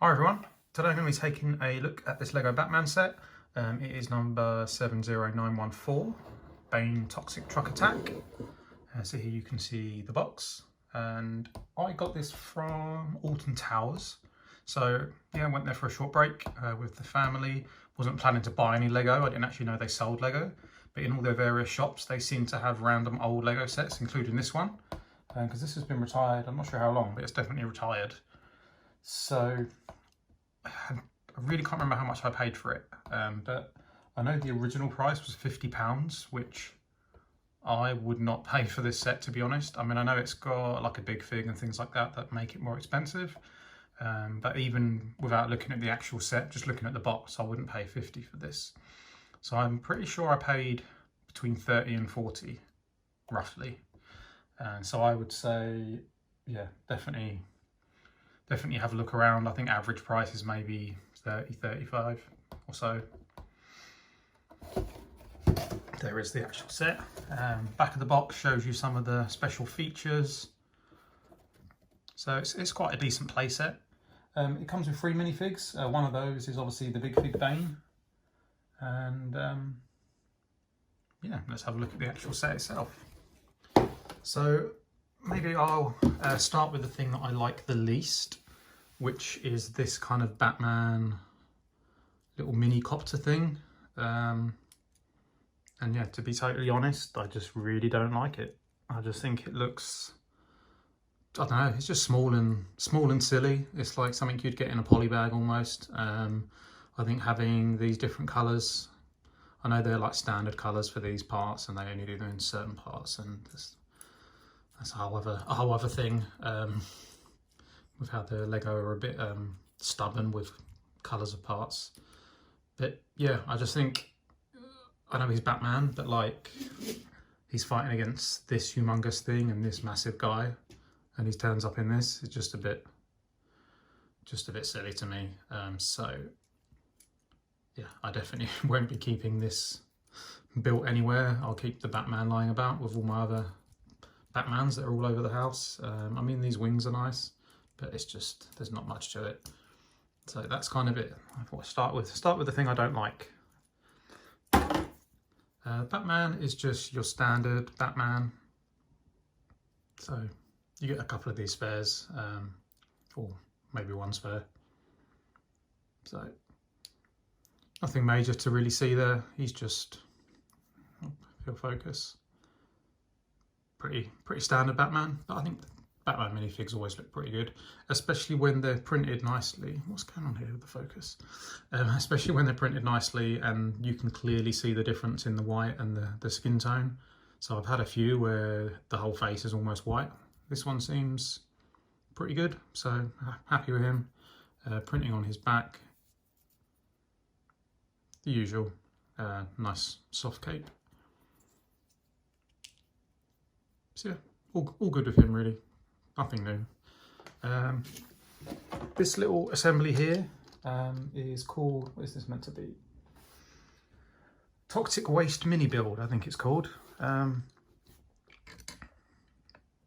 Hi everyone, today I'm going to be taking a look at this LEGO Batman set. It is number 70914, Bane Toxic Truck Attack. So here you can see the box, and I got this from Alton Towers. So yeah, I went there for a short break with the family. Wasn't planning to buy any LEGO, I didn't actually know they sold LEGO. But in all their various shops they seem to have random old LEGO sets, including this one. Because this has been retired, I'm not sure how long, but it's definitely retired. So I really can't remember how much I paid for it, but I know the original price was £50, which I would not pay for this set, to be honest. I mean, I know it's got like a big fig and things like that that make it more expensive, but even without looking at the actual set, just looking at the box, I wouldn't pay 50 for this. So I'm pretty sure I paid between 30 and 40, roughly. And so I would say, yeah, definitely have a look around. I think average price is maybe 30, 35 or so. There is the actual set. Back of the box shows you some of the special features. So it's quite a decent play set. It comes with 3 minifigs. One of those is obviously the big fig Bane. And yeah, let's have a look at the actual set itself. So maybe I'll start with the thing that I like the least, which is this kind of Batman little mini copter thing. And yeah, to be totally honest, I just really don't like it. I just think it looks, I don't know, it's just small and silly. It's like something you'd get in a poly bag almost. I think having these different colours, I know they're like standard colours for these parts and they only do them in certain parts, and that's a whole other thing with how the LEGO are a bit stubborn with colours of parts. But yeah, I just think, I know he's Batman, but like he's fighting against this humongous thing and this massive guy, and he turns up in this. It's just a bit silly to me. So yeah, I definitely won't be keeping this built anywhere. I'll keep the Batman lying about with all my other Batmans that are all over the house. I mean, these wings are nice, but it's just, there's not much to it. So that's kind of it. I thought I'd start with the thing I don't like. Batman is just your standard Batman. So you get a couple of these spares, or maybe one spare. So nothing major to really see there. He's just, if you'll focus, pretty standard Batman. But I think Batman minifigs always look pretty good, especially when they're printed nicely. What's going on here with the focus? Especially when they're printed nicely and you can clearly see the difference in the white and the skin tone. So I've had a few where the whole face is almost white. This one seems pretty good, so happy with him. Printing on his back, the usual, nice soft cape. So yeah, all good with him really. Nothing new. This little assembly here is called, what is this meant to be? Toxic Waste Mini Build, I think it's called.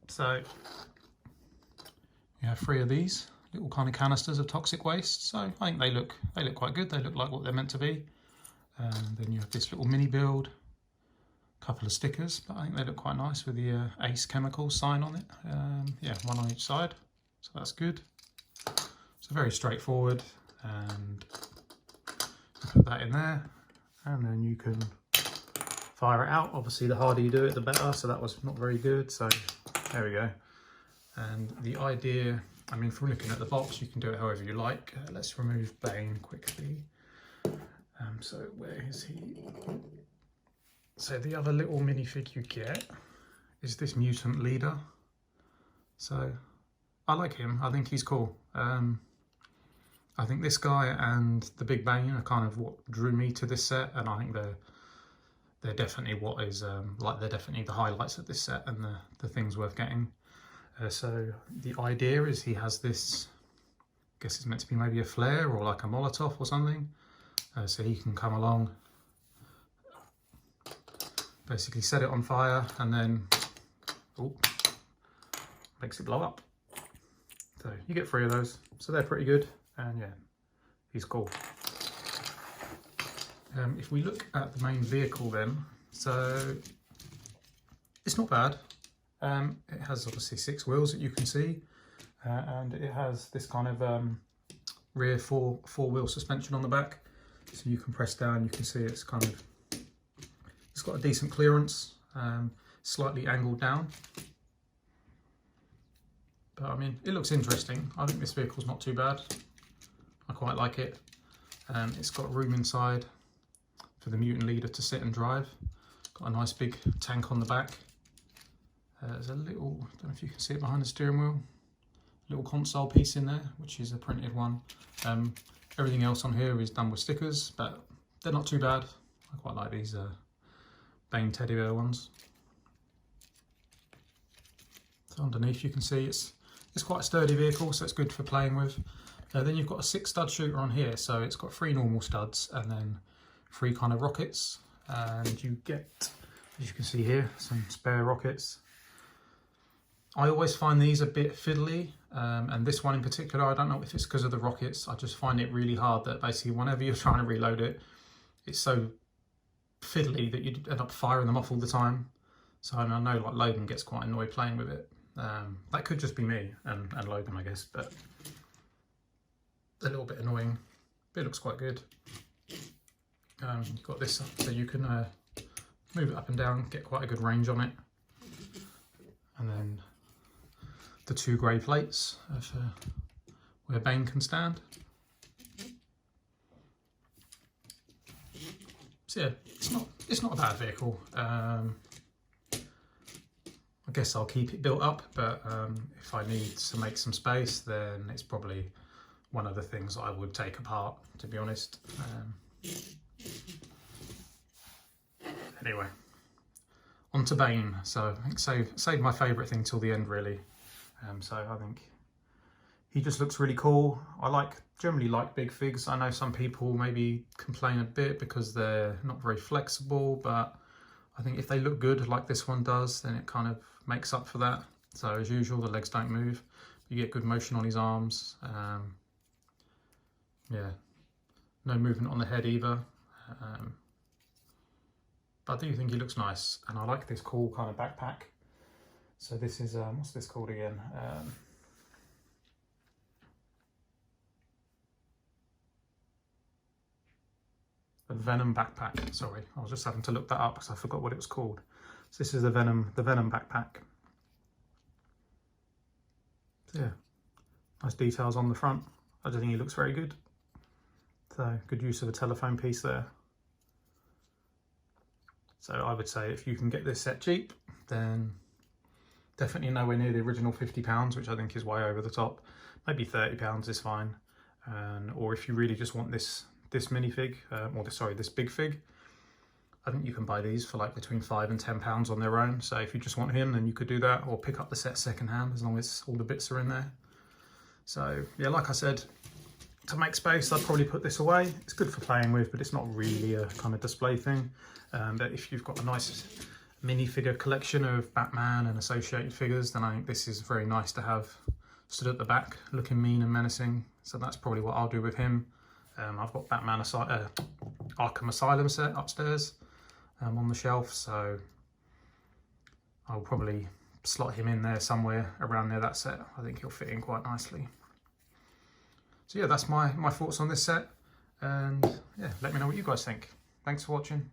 So you have 3 of these little kind of canisters of toxic waste. So I think they look quite good. They look like what they're meant to be. Then you have this little mini build. Couple of stickers, but I think they look quite nice with the Ace Chemicals sign on it. Yeah, one on each side, so that's good. So very straightforward, and you put that in there, and then you can fire it out. Obviously, the harder you do it, the better. So that was not very good. So there we go. And the idea, I mean, from looking at the box, you can do it however you like. Let's remove Bane quickly. So where is he? So the other little minifig you get is this mutant leader. So I like him. I think he's cool. I think this guy and the big Bane are kind of what drew me to this set, and I think they're definitely what is they're definitely the highlights of this set and the things worth getting. So the idea is he has this, I guess it's meant to be maybe a flare or like a Molotov or something. So he can come along, basically set it on fire, and then makes it blow up. So you get 3 of those, so they're pretty good. and yeah, he's cool. If we look at the main vehicle then, so it's not bad. It has obviously 6 wheels that you can see, and it has this kind of rear four-wheel suspension on the back. So you can press down, you can see it's got a decent clearance, slightly angled down. But I mean, it looks interesting. I think this vehicle's not too bad. I quite like it. It's got room inside for the mutant leader to sit and drive. Got a nice big tank on the back. There's a little, I don't know if you can see it behind the steering wheel, little console piece in there, which is a printed one. Everything else on here is done with stickers, but they're not too bad. I quite like these Bane teddy bear ones. So underneath you can see it's quite a sturdy vehicle, so it's good for playing with. Then you've got a 6 stud shooter on here, so it's got 3 normal studs and then 3 kind of rockets, and you get, as you can see here, some spare rockets. I always find these a bit fiddly, and this one in particular, I don't know if it's because of the rockets, I just find it really hard that basically whenever you're trying to reload it, it's so fiddly that you end up firing them off all the time. So I know like Logan gets quite annoyed playing with it. That could just be me and Logan, I guess, but a little bit annoying, but it looks quite good. You've got this so you can move it up and down, get quite a good range on it. And then the 2 grey plates of where Bane can stand. So yeah, it's not a bad vehicle. I guess I'll keep it built up, but if I need to make some space, then it's probably one of the things I would take apart, to be honest. Anyway, on to Bane. So I think save my favourite thing till the end, really. So I think he just looks really cool. I generally like big figs. I know some people maybe complain a bit because they're not very flexible, but I think if they look good like this one does, then it kind of makes up for that. So as usual, the legs don't move. You get good motion on his arms. Yeah, no movement on the head either. But I do think he looks nice, and I like this cool kind of backpack. So this is, what's this called again? A Venom backpack. Sorry, I was just having to look that up because I forgot what it was called. So this is the Venom backpack. So yeah, nice details on the front. I just think he looks very good. So good use of a telephone piece there. So I would say if you can get this set cheap, then definitely nowhere near the original £50, which I think is way over the top. Maybe £30 is fine. Or if you really just want this minifig, this big fig, I think you can buy these for like between £5 and £10 on their own. So if you just want him, then you could do that, or pick up the set secondhand as long as all the bits are in there. So yeah, like I said, to make space, I'd probably put this away. It's good for playing with, but it's not really a kind of display thing. But if you've got a nice minifigure collection of Batman and associated figures, then I think this is very nice to have stood at the back, looking mean and menacing. So that's probably what I'll do with him. I've got Batman Arkham Asylum set upstairs on the shelf, so I'll probably slot him in there somewhere around near that set. I think he'll fit in quite nicely. So yeah, that's my thoughts on this set, and yeah, let me know what you guys think. Thanks for watching.